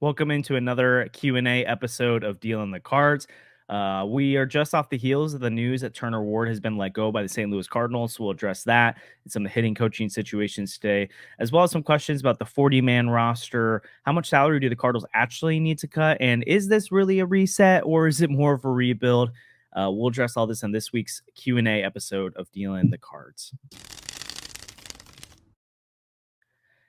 Welcome into another Q&A episode of Dealing the Cards. We are just off the heels of the news that Turner Ward has been let go by the St. Louis Cardinals. So we'll address that and some of the hitting coaching situations today, as well as some questions about the 40-man roster. How much salary do the Cardinals actually need to cut? And is this really a reset or is it more of a rebuild? We'll address all this in this week's Q&A episode of Dealing the Cards.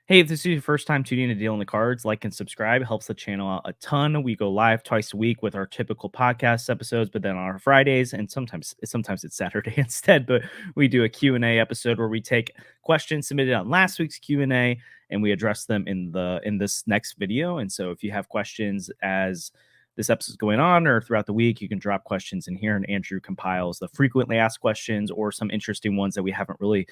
Hey, if this is your first time tuning in to Deal in the Cards, like and subscribe. It helps the channel out a ton. We go live twice a week with our typical podcast episodes, but then on our Fridays and sometimes it's Saturday instead, but we do a Q&A episode where we take questions submitted on last week's Q&A and we address them in this next video. And so if you have questions as this episode is going on or throughout the week, you can drop questions in here and Andrew compiles the frequently asked questions or some interesting ones that we haven't really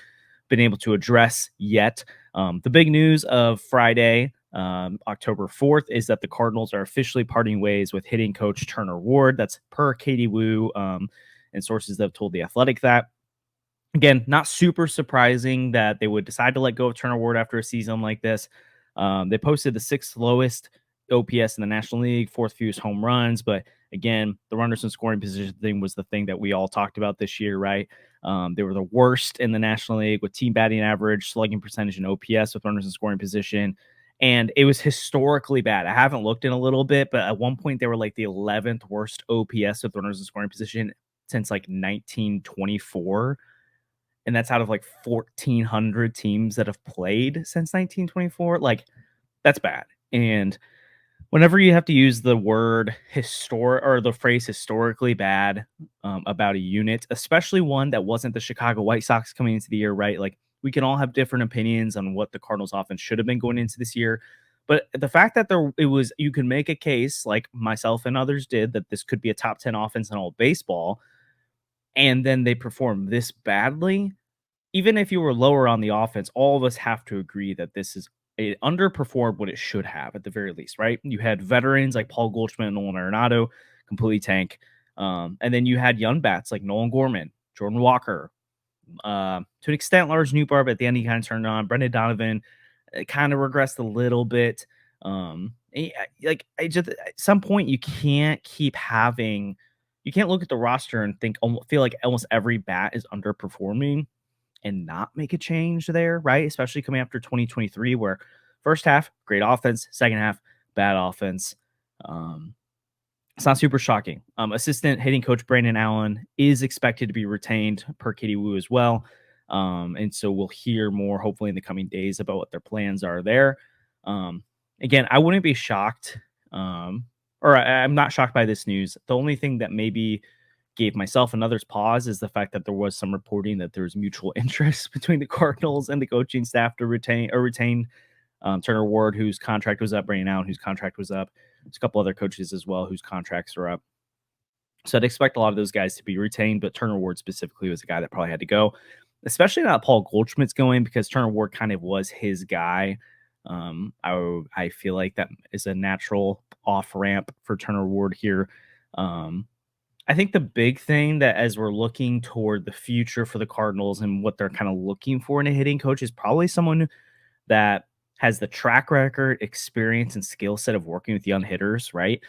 been able to address yet. The big news of Friday, October 4th, is that the Cardinals are officially parting ways with hitting coach Turner Ward. That's per Katie Wu and sources that have told The Athletic that. Again, not super surprising that they would decide to let go of Turner Ward after a season like this. They posted the sixth lowest OPS in the National League, fourth fewest home runs. But again, the runners in scoring position thing was the thing that we all talked about this year, right? They were the worst in the National League with team batting average, slugging percentage, and OPS with runners in scoring position. And it was historically bad. I haven't looked in a little bit, but at one point they were like the 11th worst OPS with runners in scoring position since like 1924. And that's out of like 1,400 teams that have played since 1924. Like, that's bad. And whenever you have to use the word historic or the phrase historically bad about a unit, especially one that wasn't the Chicago White Sox coming into the year, right? Like, we can all have different opinions on what the Cardinals offense should have been going into this year. But the fact that you can make a case, like myself and others did, that this could be a top 10 offense in all of baseball, and then they perform this badly. Even if you were lower on the offense, all of us have to agree that it underperformed what it should have at the very least, right? You had veterans like Paul Goldschmidt and Nolan Arenado completely tank. And then you had young bats like Nolan Gorman, Jordan Walker, to an extent, Lars Newbar, but at the end he kind of turned on. Brendan Donovan kind of regressed a little bit. At some point you can't look at the roster and feel like almost every bat is underperforming and not make a change there, right? Especially coming after 2023, where first half, great offense, second half, bad offense. It's not super shocking. Assistant hitting coach Brandon Allen is expected to be retained per Katie Wu as well. And so we'll hear more hopefully in the coming days about what their plans are there. Again, I wouldn't be shocked, I'm not shocked by this news. The only thing that maybe gave myself and others pause is the fact that there was some reporting that there was mutual interest between the Cardinals and the coaching staff to retain Turner Ward, whose contract was up, Brandon Allen, whose contract was up. There's a couple other coaches as well whose contracts are up. So I'd expect a lot of those guys to be retained, but Turner Ward specifically was a guy that probably had to go, especially now Paul Goldschmidt's going, because Turner Ward kind of was his guy. I feel like that is a natural off ramp for Turner Ward here. I think the big thing that as we're looking toward the future for the Cardinals and what they're kind of looking for in a hitting coach is probably someone that has the track record, experience, and skill set of working with young hitters, right?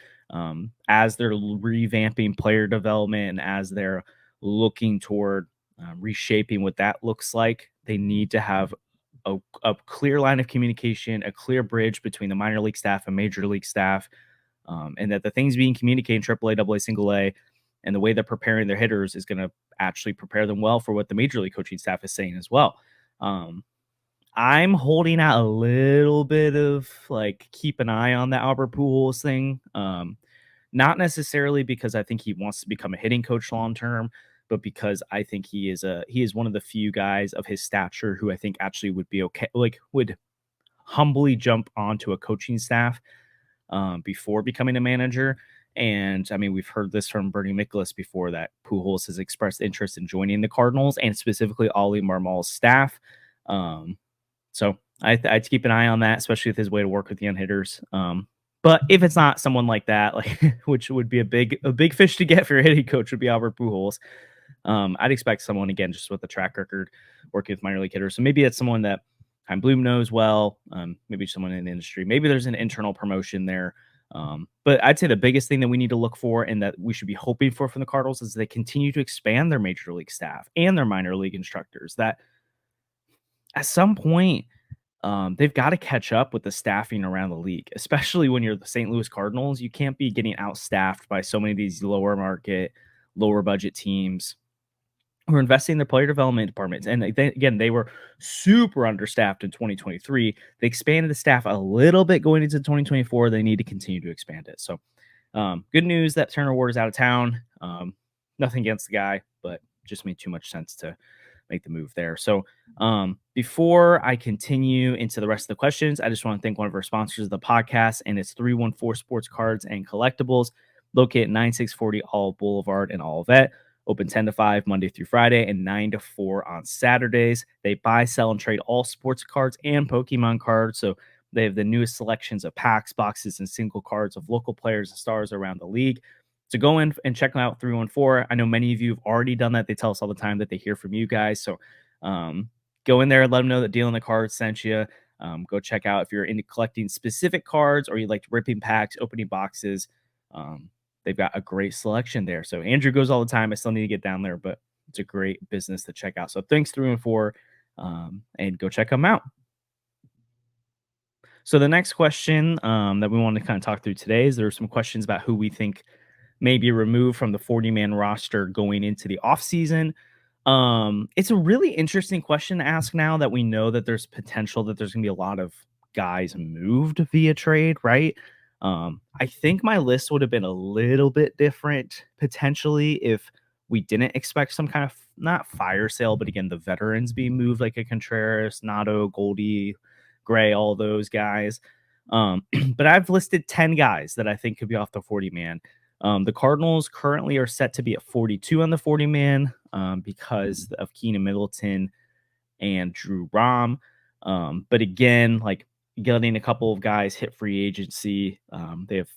As they're revamping player development and as they're looking toward reshaping what that looks like, they need to have a clear line of communication, a clear bridge between the minor league staff and major league staff, and that the things being communicated in AAA, AA, single A, and the way they're preparing their hitters is going to actually prepare them well for what the major league coaching staff is saying as well. I'm holding out a little bit of like, keep an eye on the Albert Pujols thing. Not necessarily because I think he wants to become a hitting coach long-term, but because I think he is one of the few guys of his stature who I think actually would be okay, like would humbly jump onto a coaching staff before becoming a manager. And I mean, we've heard this from Bernie Miklasz before, that Pujols has expressed interest in joining the Cardinals and specifically Oli Marmol's staff. So I'd keep an eye on that, especially with his way to work with young hitters. But if it's not someone like that, like which would be a big fish to get for your hitting coach, would be Albert Pujols. I'd expect someone, again, just with a track record working with minor league hitters. So maybe it's someone that Chaim Bloom knows well. Maybe someone in the industry. Maybe there's an internal promotion there. But I'd say the biggest thing that we need to look for and that we should be hoping for from the Cardinals is they continue to expand their major league staff and their minor league instructors. That at some point, they've got to catch up with the staffing around the league, especially when you're the St. Louis Cardinals. You can't be getting outstaffed by so many of these lower market, lower budget teams who are investing in their player development departments. And again, they were super understaffed in 2023. They expanded the staff a little bit going into 2024. They need to continue to expand it. So good news that Turner Ward is out of town. Nothing against the guy, but just made too much sense to make the move there. So before I continue into the rest of the questions, I just want to thank one of our sponsors of the podcast, and it's 314 Sports Cards and Collectibles, located at 9640 All Boulevard in Olivet. Open 10 to 5 Monday through Friday and 9 to 4 on Saturdays. They buy, sell, and trade all sports cards and Pokemon cards. So they have the newest selections of packs, boxes, and single cards of local players and stars around the league. So go in and check them out, 314. I know many of you have already done that. They tell us all the time that they hear from you guys. So go in there and let them know that Dealing the Cards sent you. Go check out if you're into collecting specific cards or you like ripping packs, opening boxes. They've got a great selection there. So Andrew goes all the time. I still need to get down there, but it's a great business to check out. So thanks, 314, and go check them out. So the next question that we want to kind of talk through today is there are some questions about who we think may be removed from the 40-man roster going into the offseason. It's a really interesting question to ask now that we know that there's potential that there's going to be a lot of guys moved via trade, right? I think my list would have been a little bit different potentially if we didn't expect some kind of not fire sale, but again, the veterans being moved like a Contreras, Nato, Goldie, Gray, all those guys. But I've listed 10 guys that I think could be off the 40-man. The Cardinals currently are set to be at 42 on the 40-man because of Keenan Middleton and Drew Rom. But again, like getting a couple of guys hit free agency. They have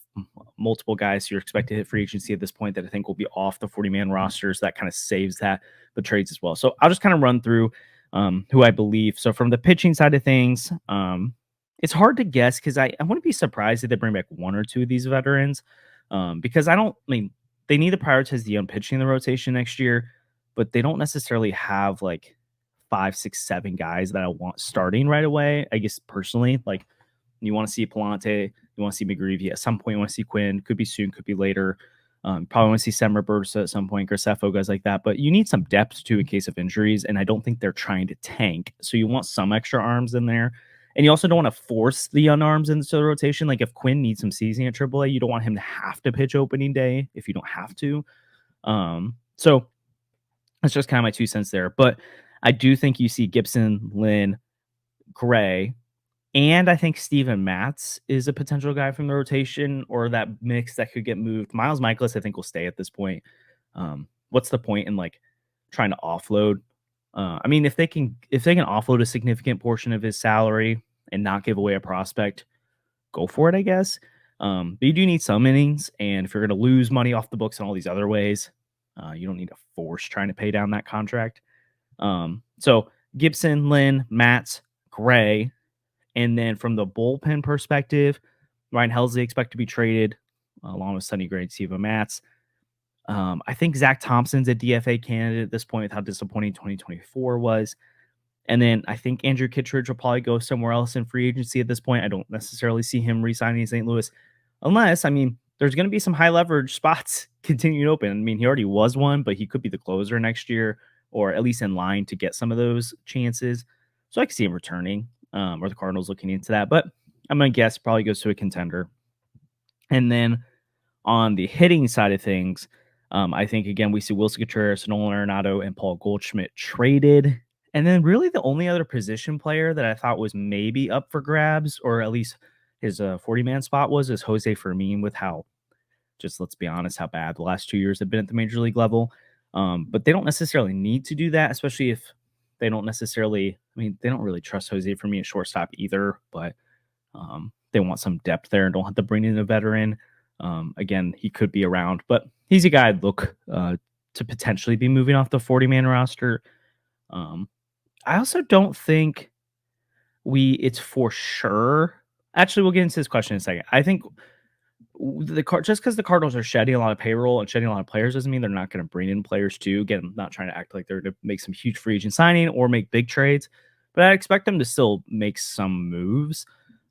multiple guys who are expected to hit free agency at this point that I think will be off the 40-man rosters. That kind of saves that, but trades as well. So I'll just kind of run through who I believe. So from the pitching side of things, it's hard to guess because I wouldn't be surprised if they bring back one or two of these veterans because they need to prioritize the young pitching in the rotation next year, but they don't necessarily have like 5, 6, 7 guys that I want starting right away. I guess personally, like you want to see Palante, you want to see McGreevy at some point, you want to see Quinn, could be soon, could be later. Probably want to see Semmer Bursa at some point, Graceffo, guys like that. But you need some depth too in case of injuries, and I don't think they're trying to tank. So you want some extra arms in there. And you also don't want to force the young arms into the rotation. Like if Quinn needs some seasoning at AAA, you don't want him to have to pitch opening day if you don't have to. So that's just kind of my 2 cents there. But I do think you see Gibson, Lynn, Gray, and I think Steven Matz is a potential guy from the rotation or that mix that could get moved. Miles Michaelis, I think, will stay at this point. What's the point in like trying to offload? I mean, if they can offload a significant portion of his salary and not give away a prospect, go for it, I guess. But you do need some innings, and if you're going to lose money off the books in all these other ways, you don't need to force trying to pay down that contract. So Gibson, Lynn, Matz, Gray, and then from the bullpen perspective, Ryan Helsley expect to be traded along with Sonny Gray and Steven Matz. I think Zach Thompson's a DFA candidate at this point with how disappointing 2024 was. And then I think Andrew Kittredge will probably go somewhere else in free agency at this point. I don't necessarily see him re-signing in St. Louis unless, I mean, there's going to be some high leverage spots continuing open. I mean, he already was one, but he could be the closer next year or at least in line to get some of those chances. So I can see him returning or the Cardinals looking into that. But I'm going to guess probably goes to a contender. And then on the hitting side of things, I think, again, we see Wilson Contreras, Nolan Arenado, and Paul Goldschmidt traded. And then really the only other position player that I thought was maybe up for grabs, or at least his 40-man spot is Jose Fermin with how, just let's be honest, how bad the last 2 years have been at the major league level. But they don't necessarily need to do that, especially if they don't necessarily, I mean, they don't really trust Jose Fermin at shortstop either, but they want some depth there and don't have to bring in a veteran. Again, he could be around, but he's a guy I'd look to potentially be moving off the 40-man roster. I also don't think It's for sure. Actually, we'll get into this question in a second. I think just because the Cardinals are shedding a lot of payroll and shedding a lot of players doesn't mean they're not going to bring in players too. Again, I'm not trying to act like they're to make some huge free agent signing or make big trades, but I expect them to still make some moves.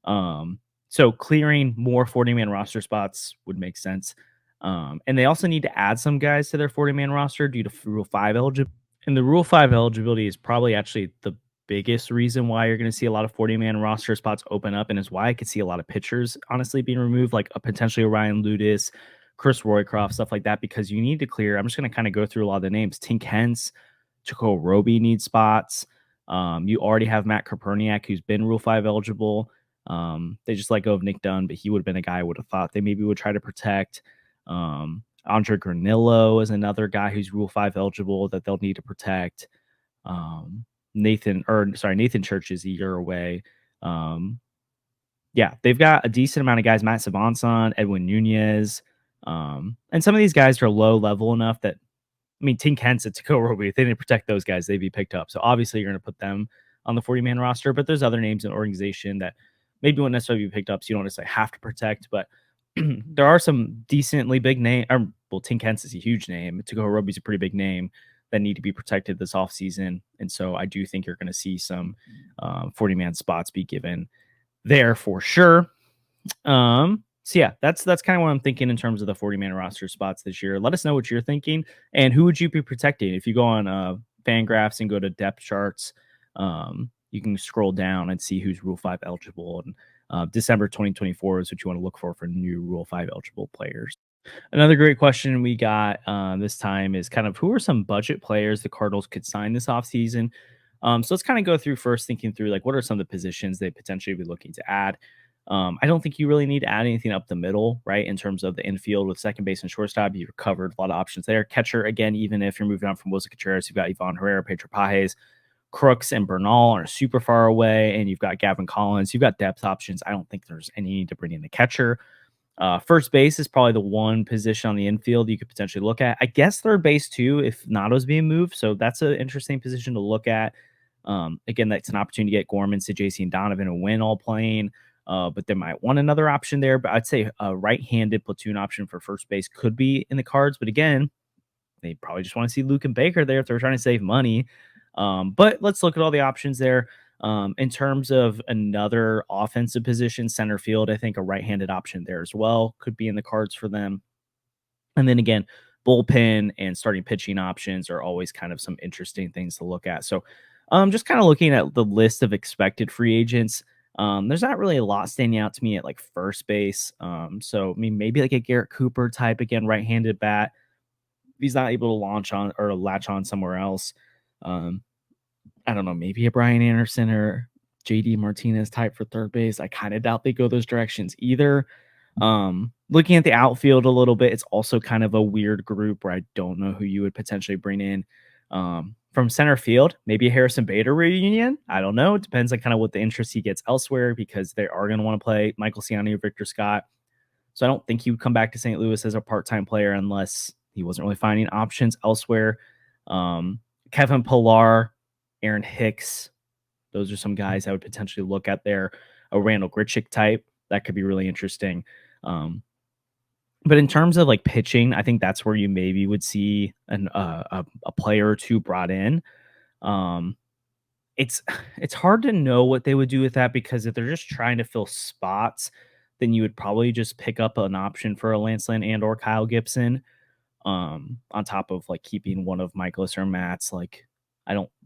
So clearing more 40-man roster spots would make sense. And they also need to add some guys to their 40-man roster due to Rule 5 eligibility. And the Rule 5 eligibility is probably actually the biggest reason why you're going to see a lot of 40-man roster spots open up, and is why I could see a lot of pitchers honestly being removed, like a potentially Ryan Ludis, Chris Roycroft, stuff like that, because you need to clear. I'm just going to kind of go through a lot of the names. Tink Hence, Jacob Roby needs spots. You already have Matt Koperniak, who's been Rule 5 eligible. They just let go of Nick Dunn, but he would have been a guy I would have thought they maybe would try to protect. Andre Granillo is another guy who's Rule 5 eligible that they'll need to protect. Nathan Church is a year away. Yeah, they've got a decent amount of guys. Matt Savanson, Edwin Nunez. And some of these guys are low level enough that, I mean, Tink Hence and Taco Roby, if they didn't protect those guys, they'd be picked up. So obviously you're going to put them on the 40-man roster, but there's other names in the organization that maybe won't necessarily be picked up, so you don't necessarily have to protect. But there are some decently big names. Well, Tink Hence is a huge name. Taco Roby's a pretty big name that need to be protected this offseason. And so I do think you're going to see some 40-man spots be given there for sure. So yeah, that's kind of what I'm thinking in terms of the 40-man roster spots this year. Let us know what you're thinking, and who would you be protecting? If you go on Fangraphs and go to depth charts, you can scroll down and see who's Rule 5 eligible. And December 2024 is what you want to look for new Rule 5 eligible players. Another great question we got this time is kind of who are some budget players the Cardinals could sign this offseason? So let's kind of go through first, thinking through like what are some of the positions they potentially be looking to add. I don't think you really need to add anything up the middle, right? In terms of the infield with second base and shortstop, you've covered a lot of options there. Catcher, again, even if you're moving on from Mozeliak, you've got Ivan Herrera, Pedro Pages, Crooks, and Bernal are super far away, and you've got Gavin Collins. You've got depth options. I don't think there's any need to bring in a catcher. First base is probably the one position on the infield you could potentially look at. I guess third base too, if Nato's being moved. So that's an interesting position to look at. Again, that's an opportunity to get Gorman, JC, and Donovan and Wynn all playing. But they might want another option there. But I'd say a right-handed platoon option for first base could be in the cards. But again, they probably just want to see Luke and Baker there if they're trying to save money. But let's look at all the options there. In terms of another offensive position, center field, I think a right-handed option there as well could be in the cards for them. And then again, bullpen and starting pitching options are always kind of some interesting things to look at. So just kind of looking at the list of expected free agents, there's not really a lot standing out to me at like first base. So I mean, maybe like a Garrett Cooper type, again, right-handed bat. He's not able to launch on or latch on somewhere else. I don't know, maybe a Brian Anderson or JD Martinez type for third base. I kind of doubt they go those directions either. Looking at the outfield a little bit, it's also kind of a weird group where I don't know who you would potentially bring in. From center field, maybe a Harrison Bader reunion. I don't know. It depends on kind of what the interest he gets elsewhere, because they are going to want to play Michael Ciani or Victor Scott. So I don't think he would come back to St. Louis as a part-time player unless he wasn't really finding options elsewhere. Kevin Pillar, Aaron Hicks, those are some guys I would potentially look at there. A Randall Grichuk type, that could be really interesting. But in terms of like pitching, I think that's where you maybe would see a player or two brought in. It's hard to know what they would do with that, because if they're just trying to fill spots, then you would probably just pick up an option for a Lance Lynn and or Kyle Gibson, on top of like keeping one of Michaelis or Matt's. Like,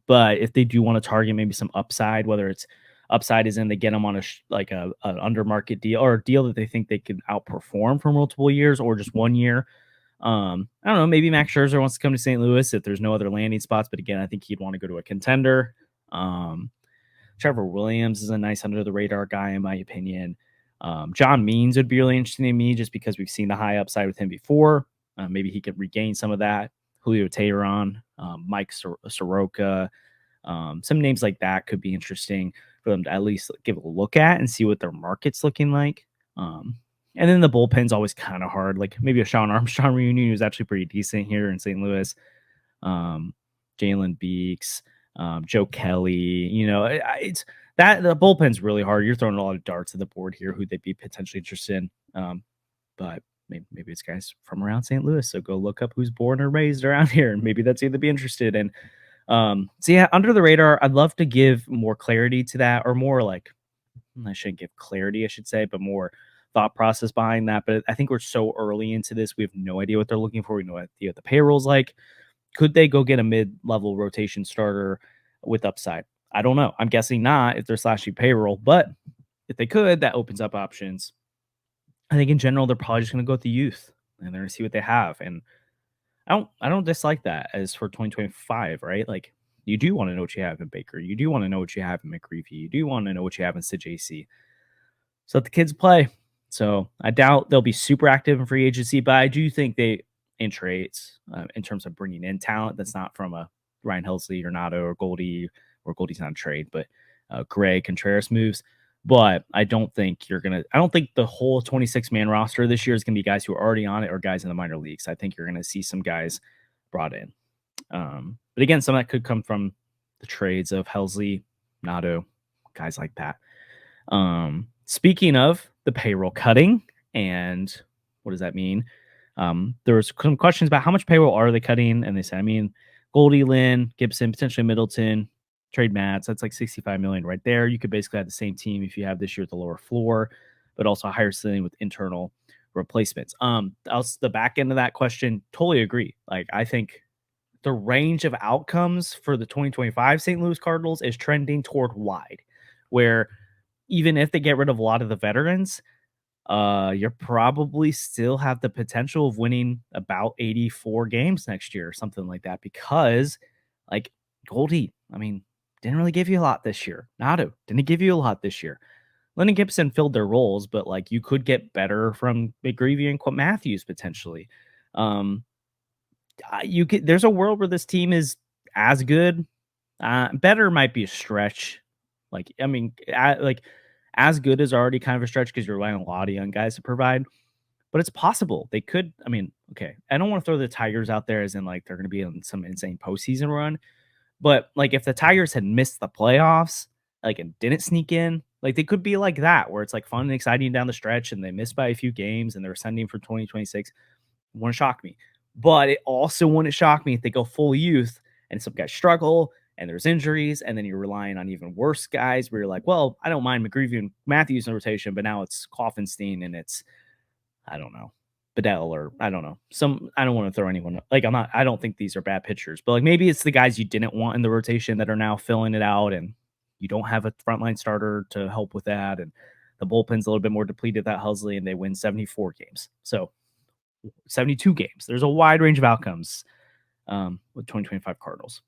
but if they do want to target maybe some upside, whether it's upside is in they get them on an under market deal, or a deal that they think they could outperform for multiple years or just 1 year. I don't know, maybe Max Scherzer wants to come to St. Louis if there's no other landing spots, but again, I think he'd want to go to a contender. Trevor Williams is a nice under the radar guy in my opinion. John Means would be really interesting to me just because we've seen the high upside with him before. Maybe he could regain some of that. Julio Teheran, Mike Soroka, some names like that could be interesting for them to at least give a look at and see what their market's looking like. And then the bullpen's always kind of hard. Like maybe a Sean Armstrong reunion who's actually pretty decent here in St. Louis. Jalen Beeks. Joe Kelly. It's that the bullpen's really hard. You're throwing a lot of darts at the board here. Who they'd be potentially interested in, but maybe it's guys from around St. Louis. So go look up who's born or raised around here, and maybe that's either be interested in. So yeah, under the radar. I'd love to give more clarity to that, or more like I shouldn't give clarity, I should say, but more thought process behind that. But I think we're so early into this, we have no idea what they're looking for. We have no idea what the payroll's like. Could they go get a mid-level rotation starter with upside? I don't know. I'm guessing not if they're slashing payroll, but if they could, that opens up options. I think in general, they're probably just going to go with the youth and they're going to see what they have. And I don't dislike that as for 2025, right? Like you do want to know what you have in Baker. You do want to know what you have in McGreevy. You do want to know what you have in JC. So let the kids play. So I doubt they'll be super active in free agency, but I do think they in trades in terms of bringing in talent that's not from a Ryan Helsley or Nato or Goldie's not a trade, but Gray Contreras moves. But I don't think I don't think the whole 26-man roster this year is going to be guys who are already on it or guys in the minor leagues. I think you're going to see some guys brought in. But again, some of that could come from the trades of Helsley, Nato, guys like that. Speaking of the payroll cutting and what does that mean? There was some questions about how much payroll are they cutting, and they said, Goldie, Lynn, Gibson, potentially Middleton, trade Mats. That's like $65 million right there. You could basically have the same team if you have this year at the lower floor, but also a higher ceiling with internal replacements. Else the back end of that question, totally agree. Like I think the range of outcomes for the 2025 St. Louis Cardinals is trending toward wide, where even if they get rid of a lot of the veterans, you probably still have the potential of winning about 84 games next year or something like that, because like Goldie, didn't really give you a lot this year. Nato didn't give you a lot this year. Lennon Gibson filled their roles, but like you could get better from McGreevy and Quint Matthews potentially. There's a world where this team is as good. Better might be a stretch. As good is already kind of a stretch because you're relying on a lot of young guys to provide, but it's possible they could. Okay, I don't want to throw the Tigers out there as in like they're going to be on some insane postseason run, but like if the Tigers had missed the playoffs, like and didn't sneak in, like they could be like that where it's like fun and exciting down the stretch, and they missed by a few games and they're ascending for 2026. Wouldn't shock me, but it also wouldn't shock me if they go full youth and some guys struggle and there's injuries, and then you're relying on even worse guys where you're like, well, I don't mind McGreevy and Matthews in rotation, but now it's Kaufenstein and it's, I don't know, Bedell, or I don't know. I don't want to throw anyone, like I don't think these are bad pitchers, but like maybe it's the guys you didn't want in the rotation that are now filling it out, and you don't have a frontline starter to help with that, and the bullpen's a little bit more depleted that Helsley, and they win 74 games. So 72 games. There's a wide range of outcomes with 2025 Cardinals.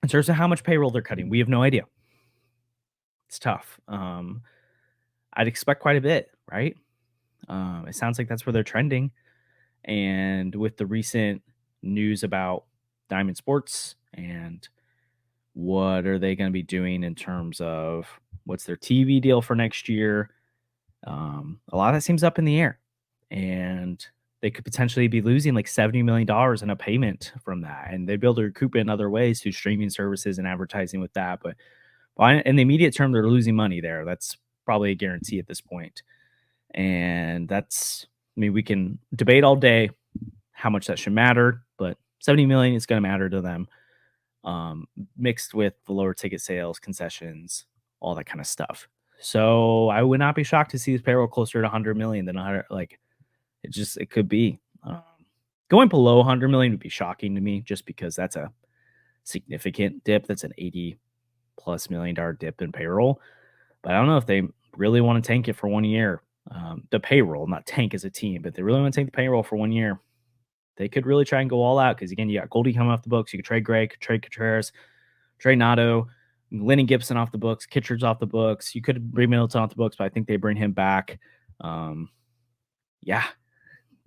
In terms of how much payroll they're cutting, we have no idea. It's tough. I'd expect quite a bit, right? It sounds like that's where they're trending. And with the recent news about Diamond Sports and what are they going to be doing in terms of what's their TV deal for next year, a lot of that seems up in the air. And they could potentially be losing like $70 million in a payment from that. And they'd be able to recoup it in other ways through streaming services and advertising with that. But in the immediate term, they're losing money there. That's probably a guarantee at this point. And we can debate all day how much that should matter, but 70 million is going to matter to them. Mixed with the lower ticket sales, concessions, all that kind of stuff. So I would not be shocked to see this payroll closer to 100 million than 100. Like it could be going below 100 million would be shocking to me, just because that's a significant dip. That's an $80+ million dip in payroll. But I don't know if they really want to tank it for 1 year. The payroll, not tank as a team, but they really want to tank the payroll for 1 year. They could really try and go all out because, again, you got Goldie coming off the books. You could trade Gray, could trade Contreras, trade Nato, Lennon Gibson off the books, Kitchard's off the books. You could bring Middleton off the books, but I think they bring him back.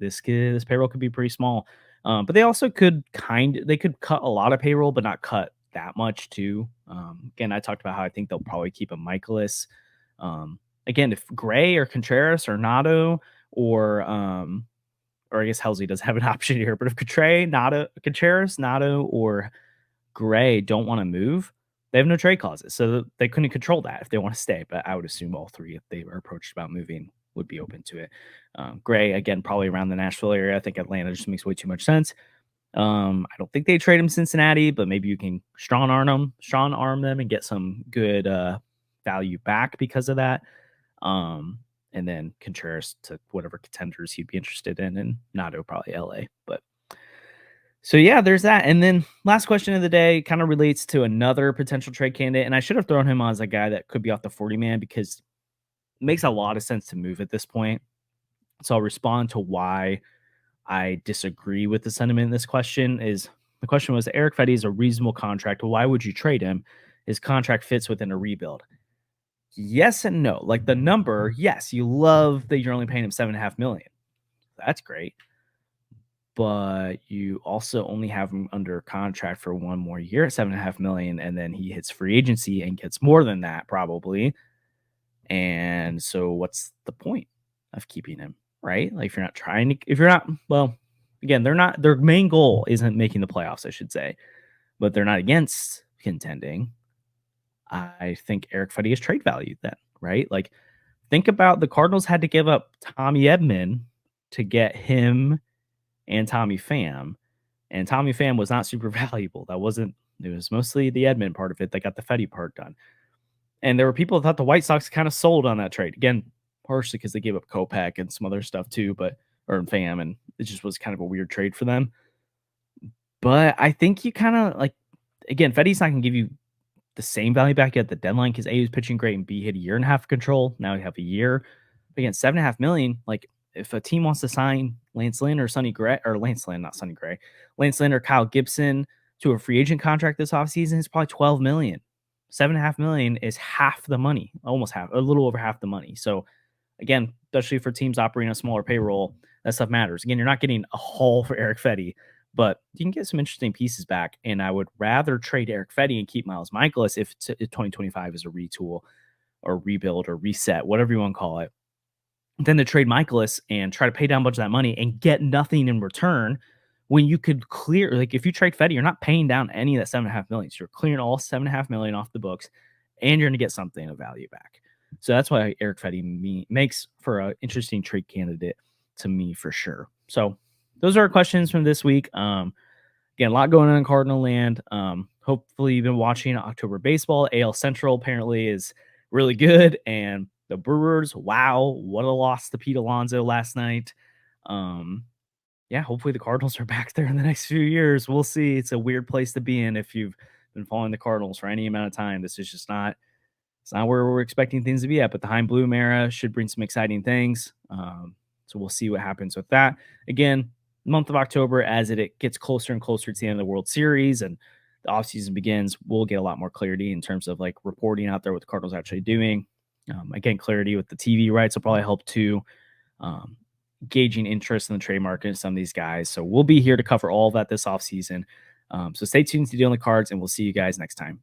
This payroll could be pretty small. But they also could cut a lot of payroll, but not cut that much too. Again, I talked about how I think they'll probably keep a Michaelis. Again, if Gray or Contreras or Nato or I guess Helsley does have an option here, but if Contreras, Nato, or Gray don't want to move, they have no trade clauses. So they couldn't control that if they want to stay. But I would assume all three, if they were approached about moving, would be open to it. Gray, again, probably around the Nashville area. I think Atlanta just makes way too much sense. I don't think they trade him Cincinnati, but maybe you can strong arm them and get some good value back because of that. And then Contreras to whatever contenders he'd be interested in, and Nato probably LA. But so yeah, there's that. And then last question of the day kind of relates to another potential trade candidate, and I should have thrown him on as a guy that could be off the 40 man because it makes a lot of sense to move at this point. So I'll respond to why I disagree with the sentiment in this question. Is the question was Eric Fedde is a reasonable contract. Why would you trade him? His contract fits within a rebuild. Yes and no. Like the number, yes, you love that you're only paying him $7.5 million. That's great. But you also only have him under contract for one more year at $7.5 million, and then he hits free agency and gets more than that probably. And so what's the point of keeping him, right? Like if you're not, well, again, their main goal isn't making the playoffs, I should say, but they're not against contending. I think Eric Fedde is trade value then, right? Like think about the Cardinals had to give up Tommy Edman to get him and Tommy Pham, and Tommy Pham was not super valuable. It was mostly the Edman part of it that got the Fedde part done. And there were people that thought the White Sox kind of sold on that trade. Again, partially because they gave up Kopech and some other stuff too, or Pham, and it just was kind of a weird trade for them. But I think you kind of again, Fedde's not going to give you the same value back at the deadline because A, he was pitching great, and B, he had a year and a half of control. Now we have a year. But again, $7.5 million, if a team wants to sign Lance Lynn or Sonny Gray, or Lance Lynn, not Sonny Gray, Lance Lynn or Kyle Gibson to a free agent contract this offseason, it's probably $12 million. $7.5 million is half the money, almost half, a little over half the money. So again, especially for teams operating a smaller payroll, that stuff matters. Again, you're not getting a haul for Eric Fedde, but you can get some interesting pieces back. And I would rather trade Eric Fedde and keep Miles Michaelis if 2025 is a retool or rebuild or reset, whatever you want to call it, than to trade Michaelis and try to pay down a bunch of that money and get nothing in return when you could clear, if you trade Fedde, you're not paying down any of that $7.5 million. So you're clearing all $7.5 million off the books and you're going to get something of value back. So that's why Eric Fedde makes for an interesting trade candidate to me for sure. So those are our questions from this week. Again, a lot going on in Cardinal land. Hopefully you've been watching October baseball. AL Central apparently is really good, and the Brewers, wow, what a loss to Pete Alonso last night. Yeah, hopefully the Cardinals are back there in the next few years. We'll see. It's a weird place to be in if you've been following the Cardinals for any amount of time. This is just not, it's not where we're expecting things to be at, but the Chaim Bloom era should bring some exciting things. So we'll see what happens with that. Again, month of October, as it gets closer and closer to the end of the World Series and the offseason begins, we'll get a lot more clarity in terms of reporting out there what the Cardinals are actually doing. Again, clarity with the TV rights will probably help too. Gauging interest in the trade market in some of these guys. So we'll be here to cover all of that this offseason. So stay tuned to the Only Cards, and we'll see you guys next time.